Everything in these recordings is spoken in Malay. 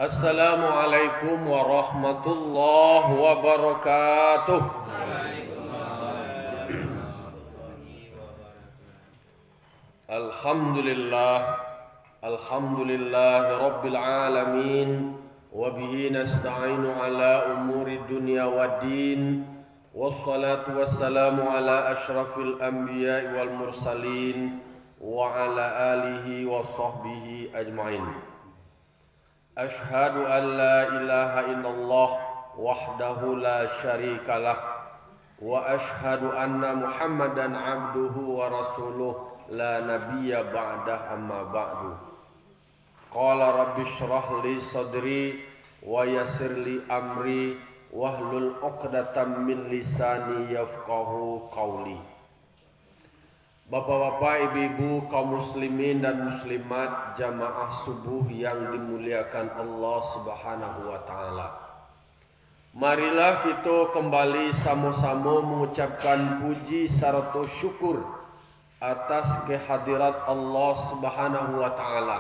Assalamualaikum warahmatullahi wabarakatuh. Alhamdulillah rabbil alamin wa bihi nasta'inu ala umuri dunya waddin wassalatu wassalamu ala asyrafil anbiya'i wal mursalin wa ala alihi wa sahbihi ajma'in. Ashhadu an la ilaha illallah wahdahu la syarika lah wa ashhadu anna Muhammadan abduhu wa rasuluh la nabiyya ba'dah amma ba'du. Qala rabbi shrah li sadri wa yassir li amri wahlul 'uqdatam min lisani yafqahu qawli. Bapak-bapak, ibu-ibu, kaum muslimin dan muslimat, jamaah subuh yang dimuliakan Allah Subhanahu wa taala. Marilah kita kembali sama-sama mengucapkan puji serta syukur atas kehadirat Allah Subhanahu wa taala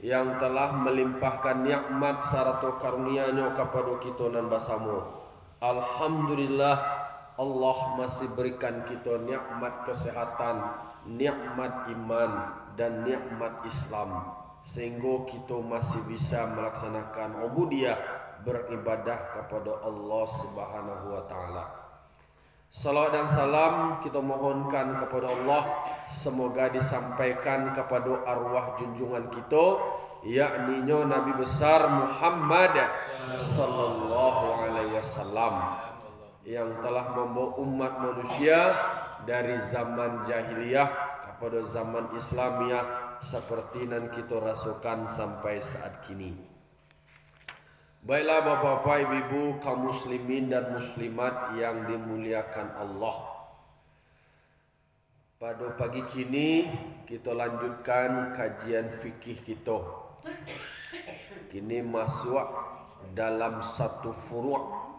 yang telah melimpahkan nikmat serta karunia-Nya kepada kita nan bersama. Alhamdulillah, Allah masih berikan kita nikmat kesehatan, nikmat iman dan nikmat Islam sehingga kita masih bisa melaksanakan ubudiyah beribadah kepada Allah Subhanahu wa taala. Salawat dan salam kita mohonkan kepada Allah semoga disampaikan kepada arwah junjungan kita, yakni Nabi besar Muhammad sallallahu alaihi wasallam yang telah membawa umat manusia dari zaman jahiliyah kepada zaman Islamiyah seperti yang kita rasakan sampai saat kini. Baiklah bapak-bapak, ibu-ibu, kaum muslimin dan muslimat yang dimuliakan Allah. Pada pagi kini kita lanjutkan kajian fikih kita. Kini masuk dalam satu furu'.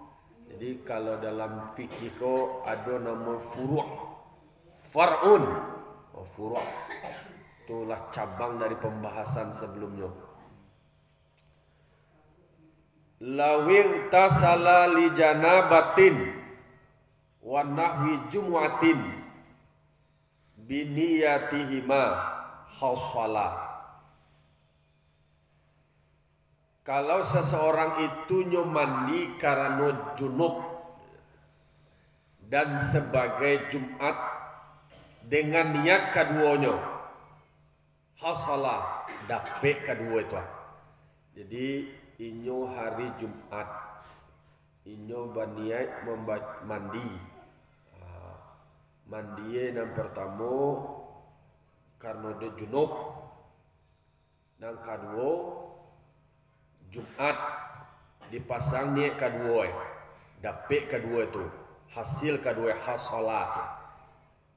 Jadi kalau dalam fikih ko ada nama furu', far'un. Furu' itulah cabang dari pembahasan sebelumnya. Lawir tasala li janabatin wa nahwi jumu'atin biniyatihima hasala. Kalau seseorang itu mandi karena junub dan sebagai Jumat dengan niat keduanya, hasalah dapat kedua itu. Jadi inyo hari Jumat, inyo berniat mandi. Mandi yang pertama karena dia junub, yang kedua Jumat dipasang niat kedua, dapat kedua itu, hasil kedua hasalah,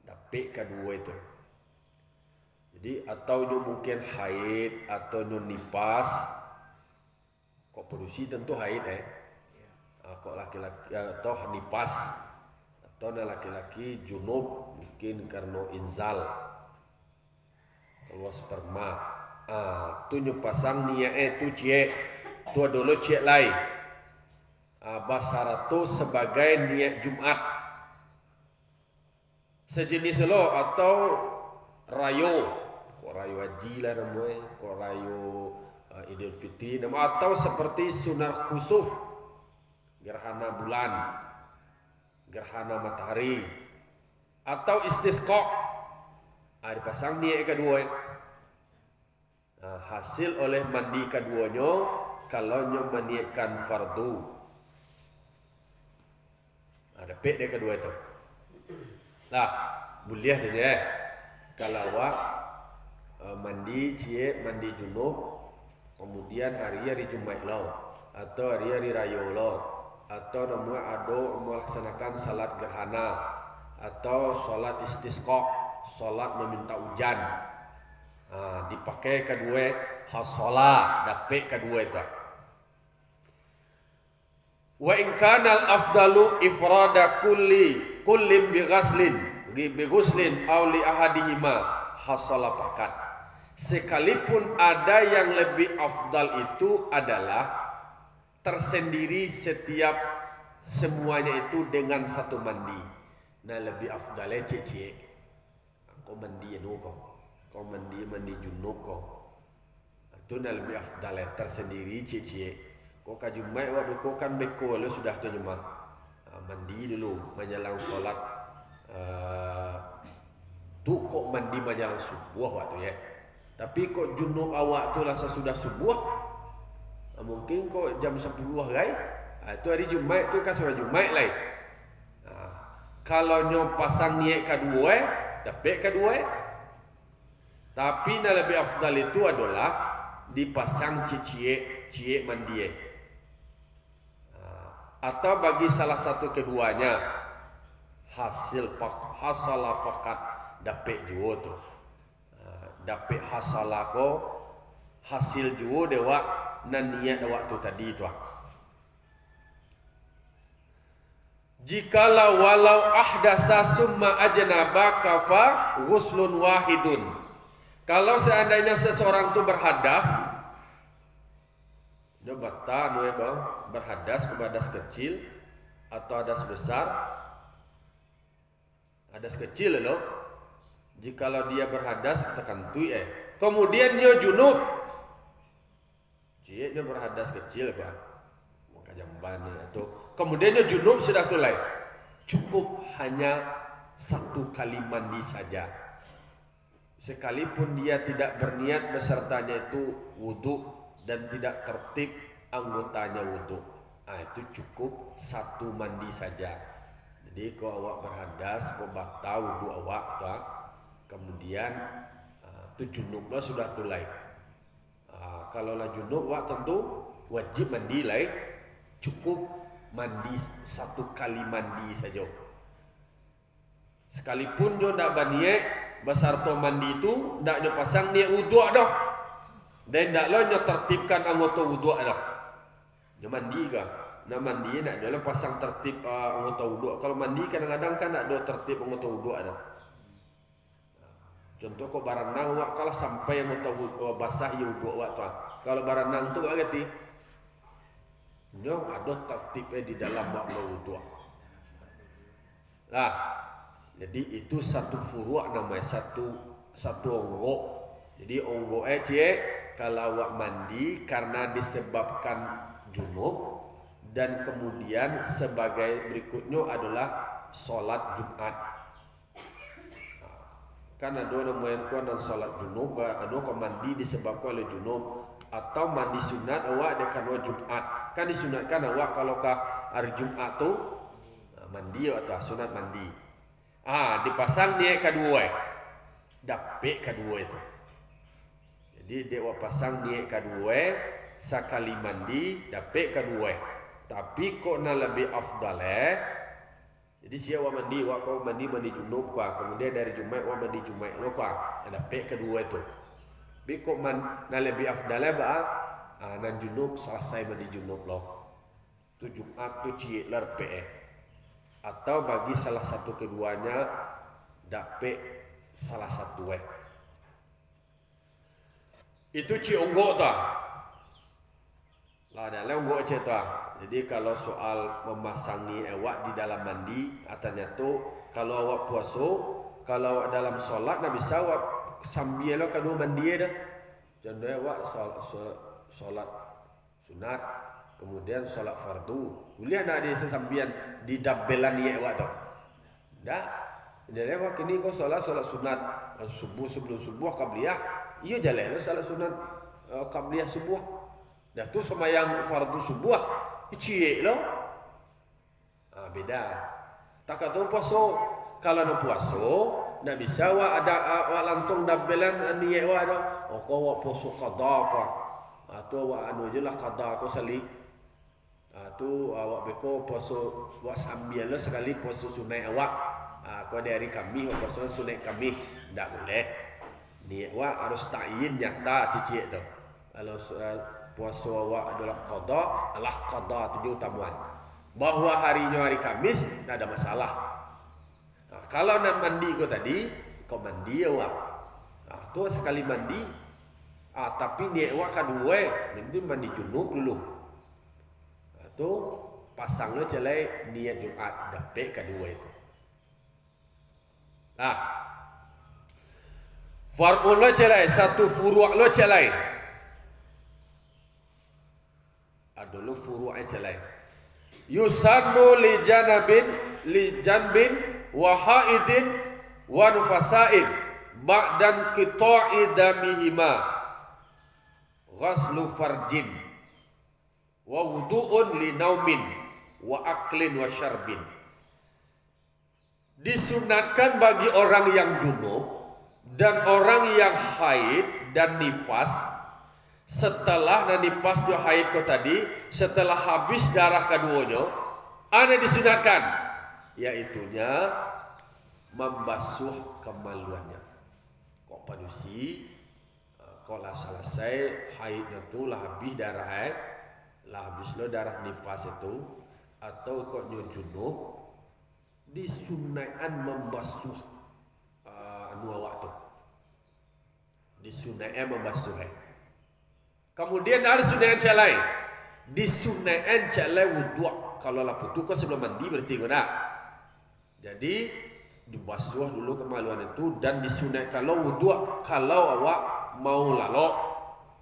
dapat kedua itu. Jadi atau itu mungkin haid atau nifas. Kok produksi tentu haid kok laki-laki atau nifas atau laki-laki junub mungkin karena inzal keluar sperma. Tu pasang niat itu cie. Tu dulu cek lain. Basar tu sebagai niat Jumat. Sejenis lo atau rayo. Kok rayo haji lah namanya. Kok rayo Idul Fitri nama. Atau seperti sunnah kusuf. Gerhana bulan. Gerhana matahari. Atau istisqa. Dipasang niat kedua. Hasil oleh mandi keduanya kalau nyo meniatkan fardu. Ada pek dia kedua itu. Lah, boleh dia. Kalau awak mandi cie, mandi junub, kemudian hari Jumat lo, atau hari raya lo, atau nama ada melaksanakan salat gerhana, atau salat istisqa, salat meminta hujan. Dipakai kedua hasalah, dapat kedua itu. Wa in kana al-afdalu ifrada kullin bi ghuslin aw li ahadihima hasala faqat. Sekalipun ada yang lebih afdal itu adalah tersendiri setiap semuanya itu dengan satu mandi. Nah lebih afdalnya cik. Kau mandi itu kau mandi junub kau. Itu nah lebih afdalnya tersendiri cik. Kau kajumai kau kan beko lo sudah tu cuma mandi dulu menjelang solat. Tu kok mandi menjelang subuh waktu ya. Tapi kok junub awak tu rasa sudah subuh, mungkin kok jam 10 hari, itu hari Jumaat tu kan sudah Jumaat lain. Kalau nyom pasang niat kedua, dapat kedua. Tapi yang lebih afdal itu adalah dipasang cie mandi. Atau bagi salah satu keduanya hasalah fakat dapat juga tu. Dapat hasalah ko hasil juga dewa nan niat waktu tadi tu. Jikalau walau ahdasa summa ajnaba kafa ghuslun wahidun. Kalau seandainya seseorang tu berhadas, dia bata berhadas kepada kecil atau hadas besar. Hadas kecil loh. Jikalau dia berhadas tekan tu kemudian dia junub. Dia berhadas kecil kan. Maka jamban atau kemudian dia junub sudah tulai. Cukup hanya satu kali mandi saja. Sekalipun dia tidak berniat besertanya itu wudu dan tidak tertib anggotanya wudu. Itu cukup satu mandi saja. Jadi kalau awak berhadas, kau batal wudu awak tak? Kemudian tu junublah sudah tulai. Kalau lah junub wak tentu wajib mandi lai. Cukup mandi satu kali mandi saja. Sekalipun dia nak berniat besar tu mandi itu, nak dia pasang niat wudu dah. Dan nak lah dia tertibkan anggota wudu dah. Dia mandi ke? Nak mandi nak dia lah pasang tertib anggota wudu. Kalau mandi kadang-kadang kan nak dia tertib anggota wudu dah. Contoh kau baranang wak kalau sampai yang mau basah ia wudu wak tu. Kalau baranang tu wak kati, nyo ada tertibnya di dalam wak wudu. Lah, jadi itu satu furu' namanya satu onggo. Jadi onggo kalau wak mandi karena disebabkan junub dan kemudian sebagai berikutnya adalah solat Jumat. Kan ada namanya dan salat junub, ada kau mandi disebabkan oleh junub atau mandi sunat awak dekat Jumat. Kan disunatkan awak kalau ke hari Jumat tu mandi atau sunat mandi. Dipasang niat kedua. Dapat kedua itu. Jadi dia pasang niat kedua sekali mandi dapat kedua. Tapi kok nak lebih afdal jadi siapa awak mandi, kau mandi junub kau. Kemudian dari Jumaat awak mandi Jumaat lo kau. Ada pek kedua itu. Bikok nak lebih afdal nan junub selesai mandi junub lo. Tu Jumaat tu ciek lerpe. Atau bagi salah satu keduanya dapat salah satu Itu ciek onggok tu. Lah ada onggok ciek tu. Jadi kalau soal memasangi awak di dalam mandi, katanya tu kalau awak puasa, kalau awak dalam solat, nak bisa awak sambil lo kedua mandi dah. Contohnya awak solat sunat, kemudian solat fardu. Boleh nak dia sesambian di dabelan ni awak tu? Dah. Jadi awak kini kau solat sunat subuh sebelum subuh qabliyah, iya jalan lo solat sunat qabliyah subuh. Dah tu semayang fardu subuh. Iciek lo, beda. Tak kata puasa. Kalau nak puasa, nak bisa awak ada awak lantung dabelan niat awak dah. Kau awak puasa qada apa? Atau awak anu je lah qada kau salik. Tu awak beko puasa awak sambil lo sekali puasa sunat awak. Kau dari kami awak puasa sunat kami, tak boleh. Niat awak harus ta'yin nyata cicik tu. Kalau puasa awak adalah qada tujuh utamuan. Bahawa harinya hari Kamis tak ada masalah. Kalau nak mandi kau tadi, kau mandi awak. Tu sekali mandi Tapi niat awak kedua nanti mandi junub dulu. Itu pasangnya celai niat Jumat dapet kedua itu. Far'un lo celai, satu furu' lo celai. Dulu furu'nya celai. Yusannu li janbin wa haidin wa nufasain ba'dan qita'i damihima ghaslu farjin wa wudu'un li naumin wa aklin wa syarbin. Disunatkan bagi orang yang junub dan orang yang haid dan nifas setelah nifas dan haid kau tadi, setelah habis darah keduanya, ada disunatkan, yaitunya membasuh kemaluannya. Kok padusi, kok lah selesai haidnya tu lah habis darah haid, lah habis lo darah nifas itu, atau kok junub, disunatkan membasuh awak tu, disunatkan membasuh. Kemudian ada sunat yang lain. Disunatkan celai wudu. Kalau lah putu kau sebelum mandi berarti kau nak. Jadi dibasuh dulu kemaluan itu dan disunat kalau wudu kalau awak mau lalu.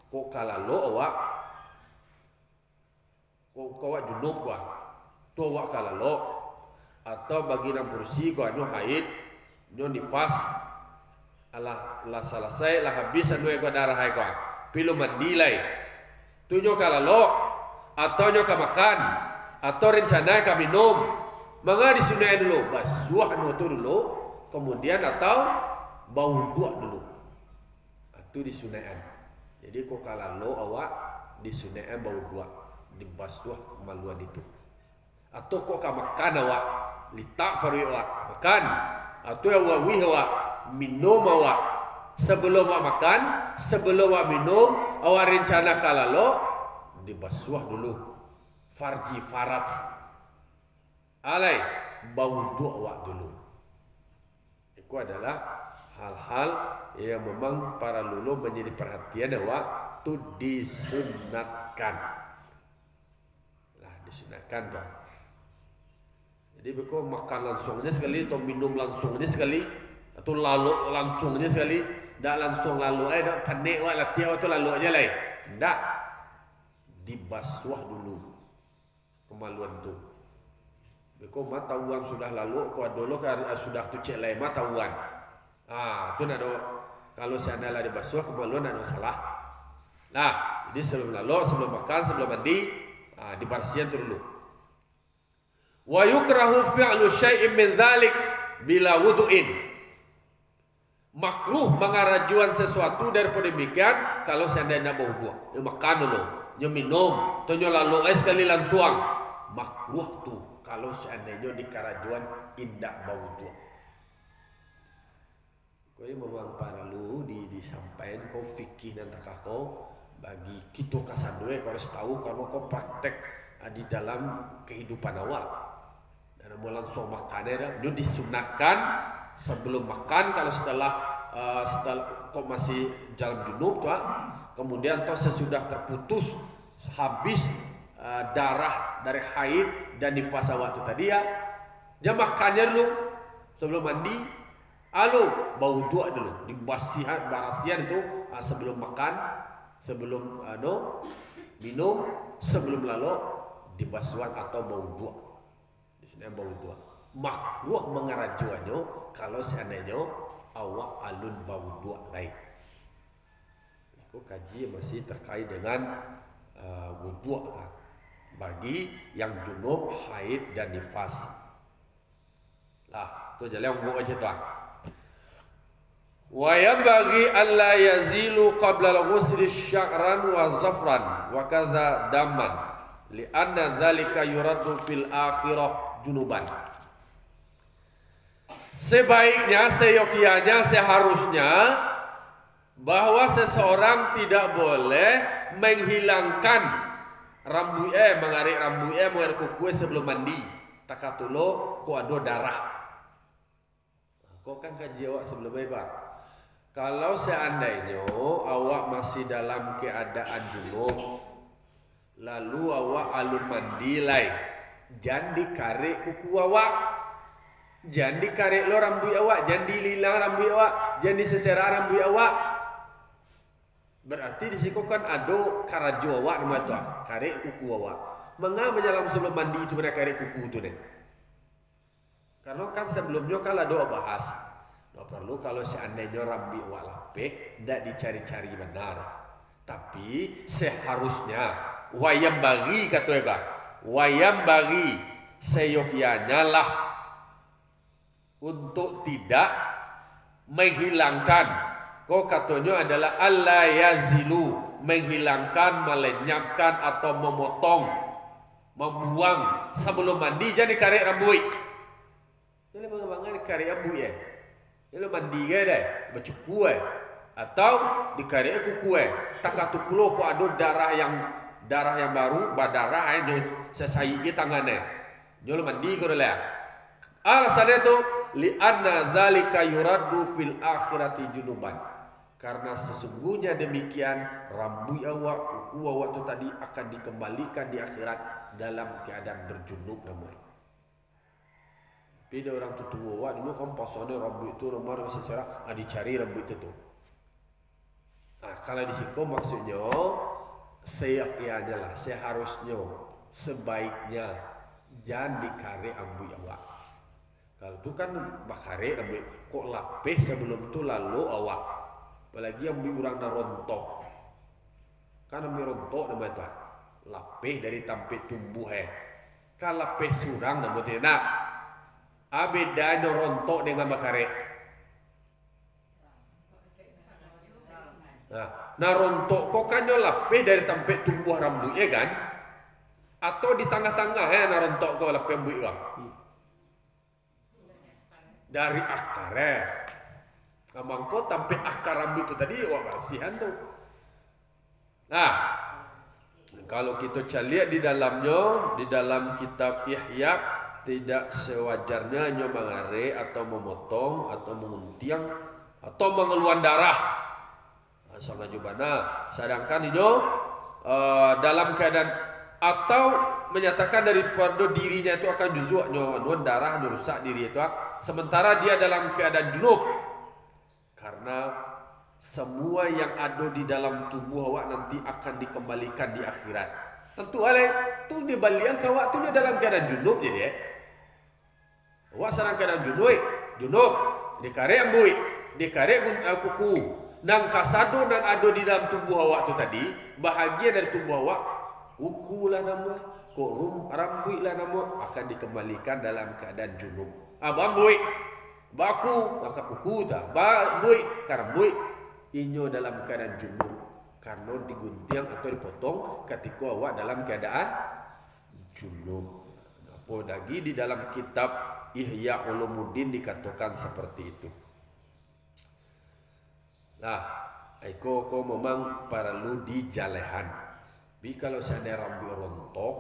Kok kalau awak awak junub kau. Tu awak kalau atau bagi nam kursi kau anu haid, anu nifas. Alah selesai lah habis anu kau darah haid kau. Pilu mandi lai. Tu nyo kalalo atau nyo makan atau rencana ka minum. Maka disunai dulu basuh anu tu dulu, kemudian atau bau dua dulu. Itu disunaian. Jadi kok kalalo awak disunaian bau dua, dibasuh kemaluan itu. Atau kok ka makan awak litak paru awak makan atau awak wih awak minum awak. Sebelum awak makan, sebelum awak minum, awak rencana kalalo dibasuh dulu farji farat. Alai bau dua awak dulu. Itu adalah hal-hal yang memang para lulu menjadi perhatian awak tu disunatkan. Lah disunatkan tu. Jadi beku makan langsungnya sekali atau minum langsungnya sekali atau lalu langsungnya sekali. Dak langsung lalu dak panik wak latihan tu lalu aja lai. Ndak dibasuh dulu kemaluan tu. Beko matauan sudah lalu ko dulu sudah tu cek lai matauan. Tu nak do kalau seandainya dibasuh kemaluan nak masalah. Nah, jadi sebelum lalu, sebelum makan, sebelum mandi, dibersihkan tu dulu. Wa yukrahu fi'lu syai'in min dzalik bila wudu'in. Makruh mengarajuan sesuatu daripada demikian kalau seandainya bau buah. Dia makan dulu, dia minum, atau dia lalu sekali langsung. Makruh tu kalau seandainya dikarajuan indah bau buah. Kau memang perlu disampaikan kau fikih dan takako bagi kita kasadue kau harus tahu kalau kau praktek di dalam kehidupan awal. Dan mau langsung makannya, dia disunatkan sebelum makan kalau setelah kok masih dalam junub tu, kemudian toh sesudah terputus habis darah dari haid dan nifas awak tu tadi dia makannya dulu sebelum mandi, bau dua dulu dibasihan barasian itu sebelum makan, sebelum minum, sebelum lalu dibasuhan atau bau dua. Di sini bau dua. Makruh mengarajuannya kalau seandainya awak alun bau dua lain. Aku kaji masih terkait dengan wudu kan bagi yang junub, haid dan nifas. Lah, tu jalan yang buat aja tuan. Wa yanbaghi alla yazilu qabla al-ghusl sya'ran wa zafran wa kadza damman li anna dhalika yuraddu fil akhirah junuban. Sebaiknya, seyogianya, seharusnya bahwa seseorang tidak boleh menghilangkan mengarik rambutnya, mengarik kuku sebelum mandi. Takatulo ko ada darah. Kau kan kaji awak sebelumnya Pak. Kalau seandainya awak masih dalam keadaan junub, lalu awak alun mandi lai, jangan dikarik kuku awak, jangan dikarik lo rambut awak, jangan dililang rambut awak, jangan disesera rambut awak. Berarti disikokan ada karajo awak nama tu, karik kuku awak. Mengapa dalam sebelum mandi itu mereka karik kuku tu ni? Karena kan sebelumnya kalau ada bahas. Tak perlu kalau seandainya rambut awak lapik, tidak dicari-cari benar. Tapi seharusnya wayam bagi kata ega, wayam bagi seyogyanya lah untuk tidak menghilangkan. Kau katanya adalah alla yazilu, menghilangkan, melenyapkan atau memotong, membuang sebelum mandi jadi karik rambut. Jadi bagaimana karik rambut ya? Kalau mandi ke dah, bercukur atau dikarik kuku tak atu pulo ko ada darah yang baru, berdarah yang sesai ke tangannya. Jol mandi ko dah. Alasannya tu li anna dzalika yuraddu fil akhirati junuban. Karena sesungguhnya demikian rambut awak, kuku awak tu tadi akan dikembalikan di akhirat dalam keadaan berjunub namanya. Bila orang tu tua dulu kan pasal rambut itu nomor bisa secara dicari rambut itu. Kalau di situ maksudnya seyogyanya lah, seharusnya, sebaiknya jangan dikarik rambut awak. Kalau tu kan bakarik rambut, kok lapih sebelum tu lalu awak. Apalagi rambut orang dah rontok. Kan rambut rontok nama tu, lapih dari tampil tumbuh Kalau lapih surang nama tu nak. Bedanya rontok dengan bakarik. Nah rontok kok kan lapih dari tempat tumbuh rambut ya kan? Atau di tengah-tengah nah rontok kau lapih rambut kan? Dari akar Abang kau sampai akar rambut itu tadi wah bersihan tu. Nah kalau kita lihat di dalamnya, di dalam kitab Ihya, tidak sewajarnya nyo mengare atau memotong atau menguntiang atau mengeluarkan darah. Sama jubana. Sedangkan itu dalam keadaan atau menyatakan daripada dirinya itu akan juzuk nyo darah rusak diri itu. Sementara dia dalam keadaan junub. Karena semua yang ada di dalam tubuh awak nanti akan dikembalikan di akhirat. Tentu alai tu dibalian ke awak tu dia dalam keadaan junub jadi awak sarang keadaan junub, dikarik rambut, dikarik kuku, nang kasado nan ado di dalam tubuh awak tu tadi, bahagian dari tubuh awak, kuku lah nama, rambut lah nama, akan dikembalikan dalam keadaan junub. Rambut, baku, maka kuku tak, rambut, inyo dalam keadaan junub, karena digunting atau dipotong ketika awak dalam keadaan junub. Apa lagi di dalam kitab Ihya Ulumuddin dikatakan seperti itu. Nah, kau memang perlu dijalehan. Tapi kalau seandainya rambut rontok,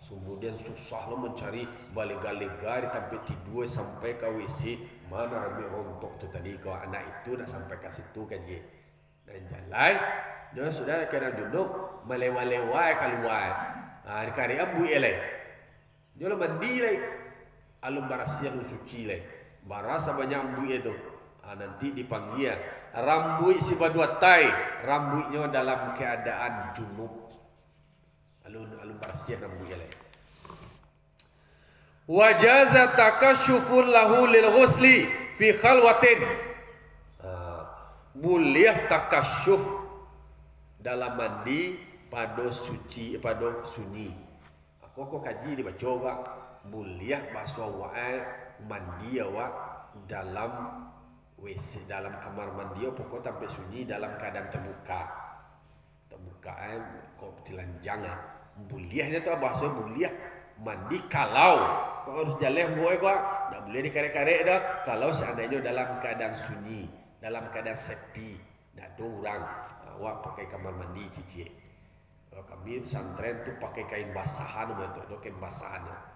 kemudian susah lo mencari balega-lega di tempat tidur sampai ke WC, mana rambut rontok tu tadi kau anak itu nak sampai ke situ kaji. Dan jalan, dia sudah kena duduk melewa-lewa keluar. Dikari rambut elai. Dia lo mandi lagi. Alum barasian suci leh, barasa banyak rambut itu. Nanti dipanggil rambut si badua tai, rambutnya dalam keadaan junub. Alum barasian rambut leh. Wajaza takashufun lahu lil ghusli fi khalwatin. Boleh takashuf dalam mandi pada suci, pada sunyi. Aku kaji dibaca juga. Boleh basuh awak mandi awak dalam WC, dalam kamar mandi pokok sampai sunyi dalam keadaan terbuka kau telanjang bolehnya tu basuh boleh mandi kalau kau harus jalan boleh kau tak boleh dikarik-karik dah kalau seandainya dalam keadaan sunyi, dalam keadaan sepi, tak ada orang awak pakai kamar mandi cici. Kalau kami pesantren tu pakai kain basahan betul, kain basahan.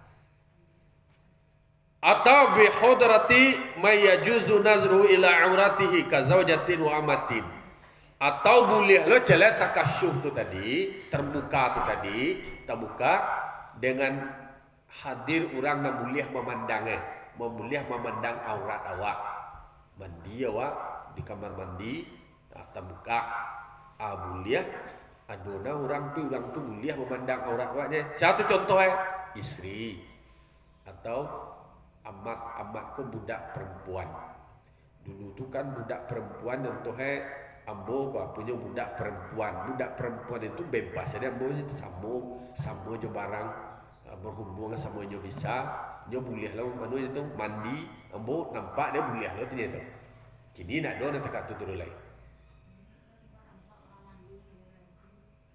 atau bi hudrati may yajuzu nazru ila auratihi ka zaujatin wa amatin, atau boleh lo celah takasyuh tu tadi, terbuka tu tadi, terbuka dengan hadir orang yang boleh memandangnya, boleh memandang aurat awak. Mandi awak di kamar mandi, terbuka, boleh adona orang tu boleh memandang aurat awaknya. Satu contoh isteri atau amat ko budak perempuan. Dulu tu kan budak perempuan contoh ambo ko punya budak perempuan. Budak perempuan itu bebas ada ambo itu samo jo barang berhubungan sama jo bisa. Jo boleh lah manu itu mandi ambo nampak dia boleh lah ternyata. Kini nak do nak tak tu lain.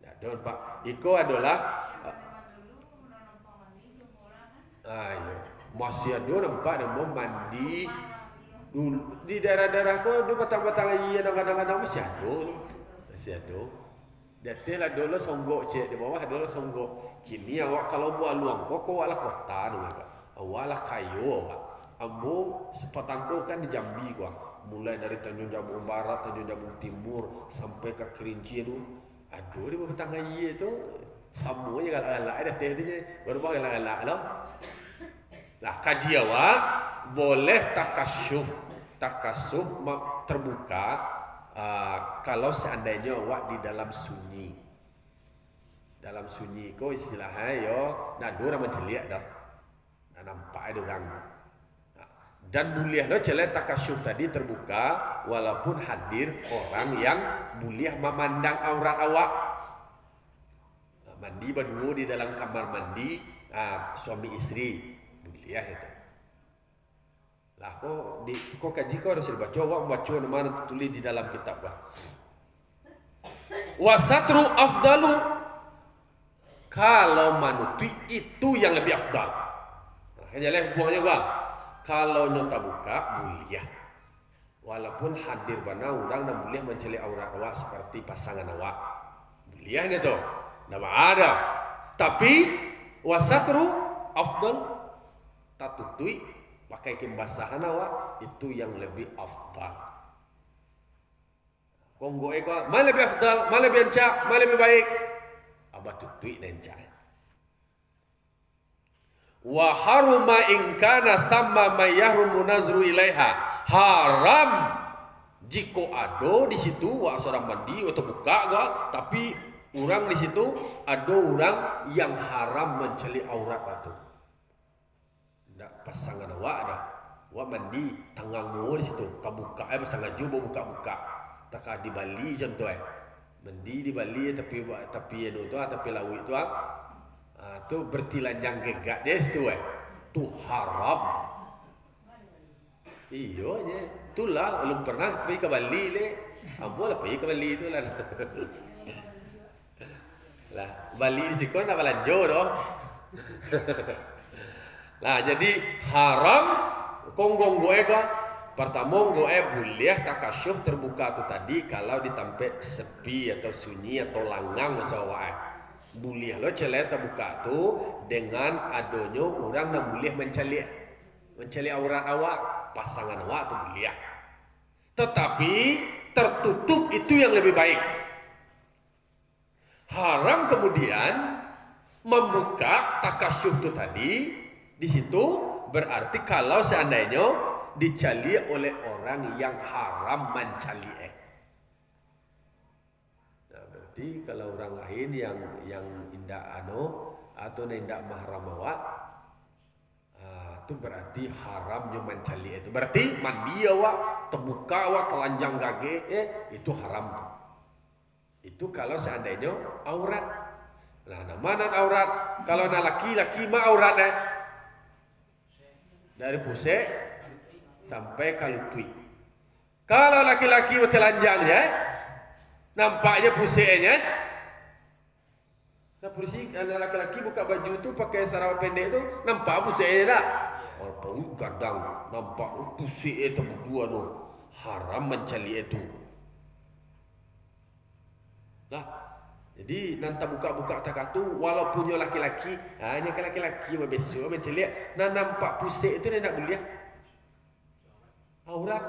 Nak do pak iko adalah ayo masih ada nampak dia mau mandi dulu di daerah-daerah ko di batang-batang iya kadang-kadang masih ada datang dulu songgok cek di bawah dulu songgok. Kini awak kalau buat luang ko wala kota tu awak kayu awak ambo sepatangko kan di Jambi ko mulai dari Tanjung Jabung Barat, Tanjung Jabung Timur sampai ke Kerinci tu aduh di batang iya tu semuanya galak-galak ada tehnya baru galak-galak lah. Lah kaji awak boleh takasuh terbuka kalau seandainya awak di dalam sunyi. Dalam sunyi ko istilahnya yo nak dua orang menceliak dah. Nak nampak ada orang. Dan boleh lo celah takasuh tadi terbuka walaupun hadir orang yang boleh memandang aurat awak. Mandi berdua di dalam kamar mandi suami isteri. Ya itu. Lah kok kaji kau harus dibaca, awak membaca mana tulis di dalam kitab bah. Wasatru afdalu, kalau manuti itu yang lebih afdal. Nah, jangan buangnya bang. Kalau nyata buka mulia, walaupun hadir bana orang dan boleh menceli aurat awak seperti pasangan awak, mulia gitu. Tidak ada. Tapi wasatru afdal. Tak tutui pakai kembasahan awak itu yang lebih afdal. Konggo eko mana lebih afdal, mana lebih encak, mana lebih baik. Abah tutui dan encak. Wa haruma in kana thamma ma yahrumu nazru ilaiha. Haram jika ada di situ wak seorang mandi atau buka gua, tapi orang di situ ada orang yang haram menceli aurat batu. Pasangan awak dah, awak mandi tangangmu di situ, tak buka pasangan juga buka, tak di Bali contoh mandi di Bali tapi tu tapi laut tu tu bertilanjang gegak dia situ tu haram. Iyo je, itulah belum pernah pergi ke Bali le, ambo lah pergi ke Bali tu lah. Lah Bali di situ nak belanja doh. Lah jadi haram konggong goe ka pertama goe boleh takasyuh terbuka tu tadi kalau di tempat sepi atau sunyi atau langang sawai. Boleh lo celah terbuka tu dengan adonyo orang yang boleh menceli aurat awak pasangan awak tu boleh. Tetapi tertutup itu yang lebih baik. Haram kemudian membuka takasyuh tu tadi. Di situ berarti kalau seandainya dicali oleh orang yang haram mencali. Nah, berarti kalau orang lain yang indak atau indak mahram awak, itu berarti haramnya mencali itu. Berarti mandi awak, terbuka awak, telanjang gage, itu haram. Itu kalau seandainya aurat. Nah, mana aurat? Kalau nak laki-laki mah aurat dari pusat sampai ke lutut. Kalau laki-laki telanjangnya, nampaknya pusatnya. Nah, polisi anak laki-laki buka baju tu pakai sarung pendek tu, nampak pusatnya tak? Walaupun kadang nampak pusat itu berdua tu haram mencali itu. Lah, Jadi nanti buka-buka takatu walaupun nyo laki-laki, hanya ke laki-laki besok menceliak, nah nampak pusing itu dia nak boleh aurat.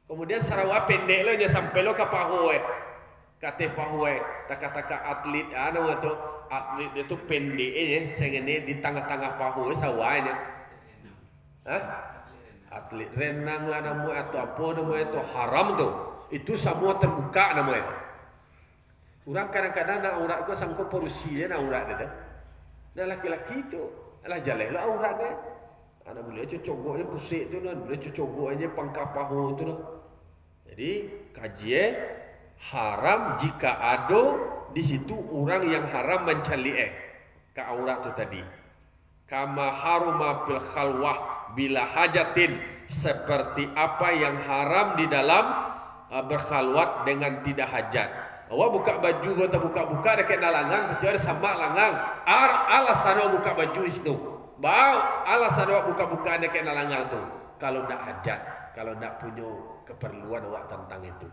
Kemudian Sarawak pendek lo nya sampai lo ke pahoe. Kate pahoe, taka-taka atlet nama tu atlet dia tu pendek sengene di tengah-tengah pahoe sawahnya. Atlet renang lah nama atau apa nama itu haram tu. Itu semua terbuka nama itu. Orang kadang-kadang nak aurat ko sangko porusi nak aurat dia. Nah laki-laki tu alah jaleh lah aurat dia. Ana boleh cocoknya pusik tu nah, boleh cocoknya pangkap pahu tu nah. Jadi kaji haram jika ada di situ orang yang haram mencali ke aurat tu tadi. Kama haruma bil khalwah bila hajatin, seperti apa yang haram di dalam berkhalwat dengan tidak hajat. Awak buka baju atau buka-buka dekat langang, kecuali sama langang. Alasan awak buka baju di situ. Bau alasan awak buka-buka dekat langang tu. Kalau nak hajat, kalau nak punya keperluan awak tentang itu.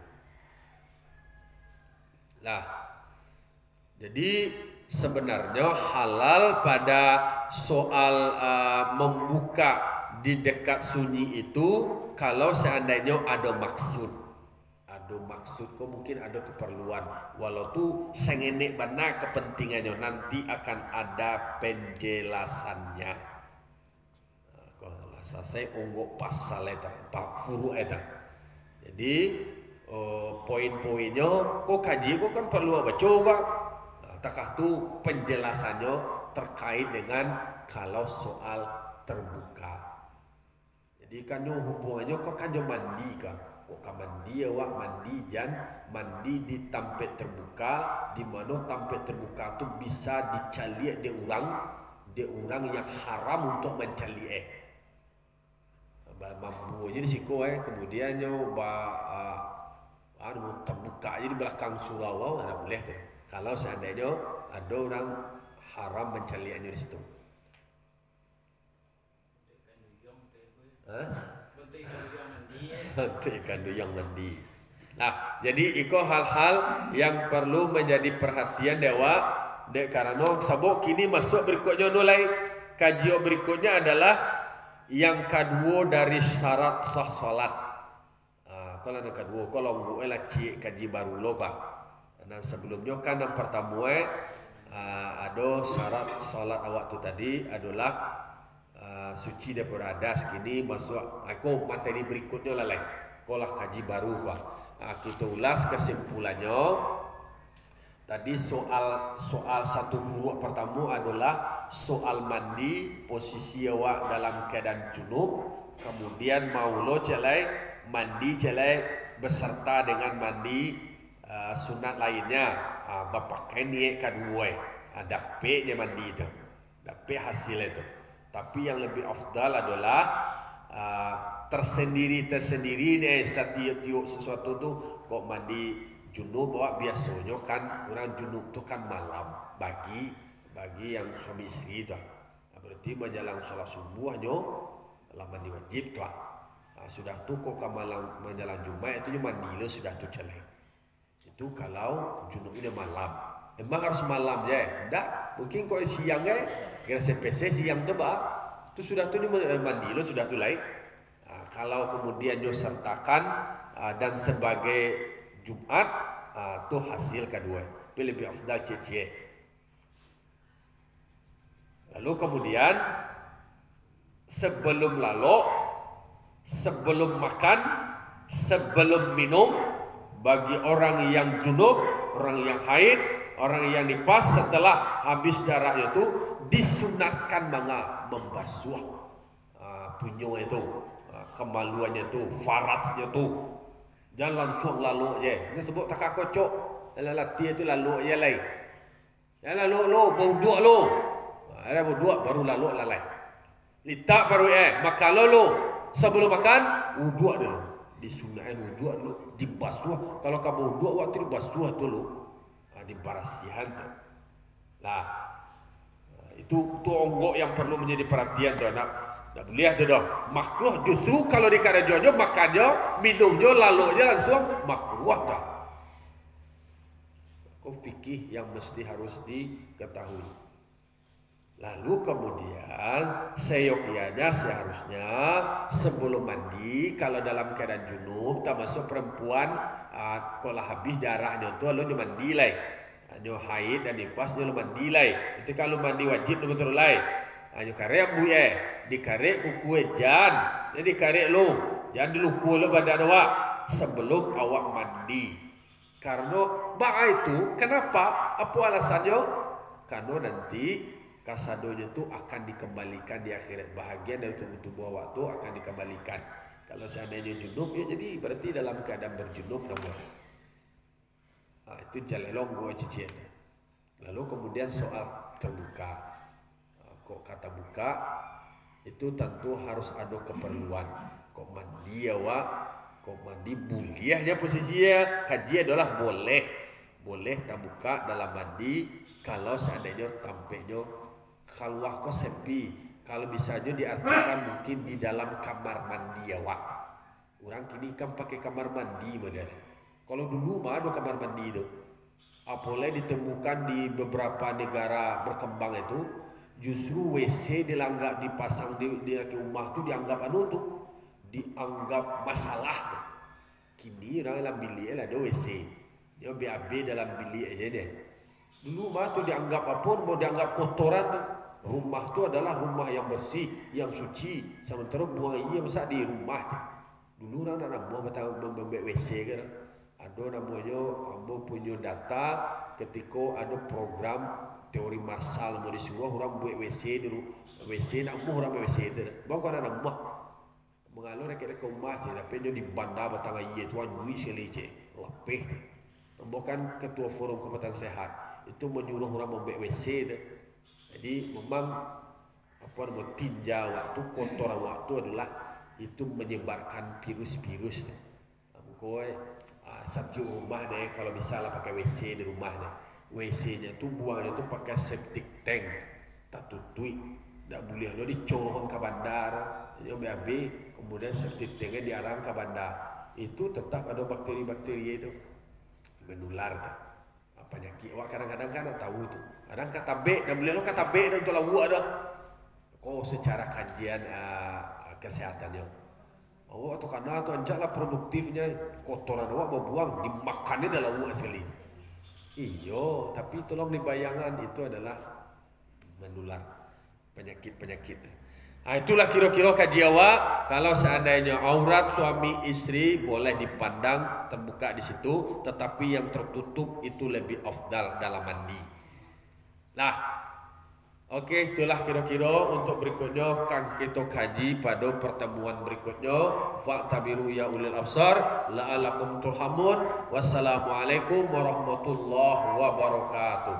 Nah, jadi sebenarnya halal pada soal membuka di dekat sunyi itu kalau seandainya ada maksud. Ada maksud kok mungkin ada keperluan, walau tu sengenek benar kepentingannya, nanti akan ada penjelasannya. Kalau selesai onggok pasal itu, furu itu. Jadi poin-poinnya kok kaji kok kan perlu baca juga. Takah tu penjelasannya terkait dengan kalau soal terbuka. Jadi kan hubungannya kok kan mandi kan. Kok mandi awak mandi jan mandi di tempat terbuka, di mana tempat terbuka tu bisa dicaliak dia orang yang haram untuk mencaliak. Mampunya di siku kemudian nyoba terbuka aja di belakang surau ada boleh tu. Kalau seandainya ada orang haram mencaliaknya di situ. Ikan duyang mandi. Nah, jadi iko hal-hal yang perlu menjadi perhatian dewa. Dek karena sabuk kini masuk berikutnya nulai. Kajian berikutnya adalah yang kedua dari syarat sah salat. Kalau yang kedua, kalau gue lah kaji baru lo kah. Dan sebelumnya kan yang pertama ada syarat salat awak tu tadi adalah suci daripada hadas. Kini masuk aku materi berikutnya lah lain. Kolah kaji baru wah. Kita ulas kesimpulannya. Tadi soal satu furu' pertama adalah soal mandi, posisi awak dalam keadaan junub, kemudian mau lo celai mandi celai beserta dengan mandi sunat lainnya. Berpakai niat kedua. Dapat dia mandi itu. Dapat hasil itu. Tapi yang lebih afdal adalah tersendiri nih setiap sesuatu tu kok mandi junub awak biasanya kan orang junub tu kan malam bagi yang suami istri tu. Berarti menjelang salat subuhnya lah mandi wajib tu. Sudah tu kok ke malam menjelang Jumat itu mandi lo sudah tu celai. Itu kalau junub ini malam. Memang harus malam je. Tak mungkin kok siang kira CPC siang tu tu sudah tu mandi lo sudah tu lain. Kalau kemudian yo sertakan dan sebagai Jumat tu hasil kedua. Pilih lebih afdal cie. Lalu kemudian sebelum lalu, sebelum makan, sebelum minum bagi orang yang junub, orang yang haid, orang yang nifas setelah habis darahnya itu disunatkan membasuh punya itu kemaluannya itu, faraznya itu. Jangan langsung lalu je. Dia sebut tak kocok. Lelaki itu lalu je lain. Jangan lalu baru dua lo. Ada baru dua baru lalu lalai. Litak baru makan lo. Sebelum makan wudu dulu. Disunatkan wudu dulu, dibasuh. Kalau kamu wudu waktu dibasuh dulu. Dibarasihan tu. Nah, itu onggok yang perlu menjadi perhatian tu anak. Tak boleh tu dah. Makruh justru kalau di karajonya makannya, minumnya, lalunya langsung makruh dah. fikih yang mesti harus diketahui. Lalu kemudian seyogyanya seharusnya sebelum mandi kalau dalam keadaan junub, termasuk perempuan kalau habis darahnya itu lalu mandi lai, nyo haid dan nifas nyo mandi lai. Itu kalau mandi wajib nyo betul lai. Nyo karek bu dikarek kuku jangan, jadi karek lo jangan diluku lo badan awak sebelum awak mandi. Karena itu kenapa? Apa alasannya? Karena nanti kasadonya itu akan dikembalikan di akhirat, bahagian dari tubuh awak itu akan dikembalikan. Kalau seandainya junub ya jadi berarti dalam keadaan berjunub namanya. Itu jalelong gue cicit. Lalu kemudian soal terbuka. Kok kata buka itu tentu harus ada keperluan. Kok mandi awak, kok mandi buliahnya posisinya kaji adalah boleh terbuka dalam mandi kalau seandainya tampaknya keluar kok sepi, kalau bisa aja diartikan mungkin di dalam kamar mandi awak. Orang kini kan pakai kamar mandi model. Kalau dulu mah ada kamar mandi itu. Apalagi ditemukan di beberapa negara berkembang itu, justru WC dianggap dipasang di rumah tuh dianggap dianggap masalah tuh. Kini orang dalam bilik ada WC, dia BAB dalam bilik aja deh. Dulu mah tuh dianggap apa? Mau dianggap kotoran tuh. Rumah tu adalah rumah yang bersih, yang suci. Sementara buang iya masa di rumah. Dulu orang nak buang membuat WC kan. Ada namanya, ambo punya data ketika ada program teori Marshall mau disuruh orang buat WC di WC nak mau orang buat WC itu. Bawa kan ada mah mengalur ke rumah je, tapi dia di bandar batang iya tuan duit sekali je, lebih. Bukan ketua forum Kebudayaan Sehat itu menyuruh orang membuat WC itu. Jadi memang tinja waktu kotoran waktu adalah itu menyebarkan virus-virus. Koi satu rumah deh kalau misalnya pakai WC di rumah deh, WC-nya tu buangnya tu pakai septic tank, tak tutui, tak boleh lo dicorong ke bandar, jadi BAB kemudian septic tanknya diarang ke bandar, itu tetap ada bakteri-bakteri itu menular tak. Penyakit awak kadang-kadang kan tahu itu. Kadang kata B dan beliau kata B dan tolak awak dah. Kau secara kajian kesehatannya. Awak atau karena atau anjaklah produktifnya kotoran awak buang dimakannya dalam awak sekali. Iyo, tapi tolong dibayangkan itu adalah menular penyakit-penyakit. Itulah kira-kira kaji awak. Kalau seandainya aurat suami istri boleh dipandang terbuka di situ, tetapi yang tertutup itu lebih afdal dalam mandi. Nah, oke, itulah kira-kira untuk berikutnya akan kita kaji pada pertemuan berikutnya. Fa'tabiru ya ulil absar la'alakum turhamun. Wassalamualaikum warahmatullahi wabarakatuh.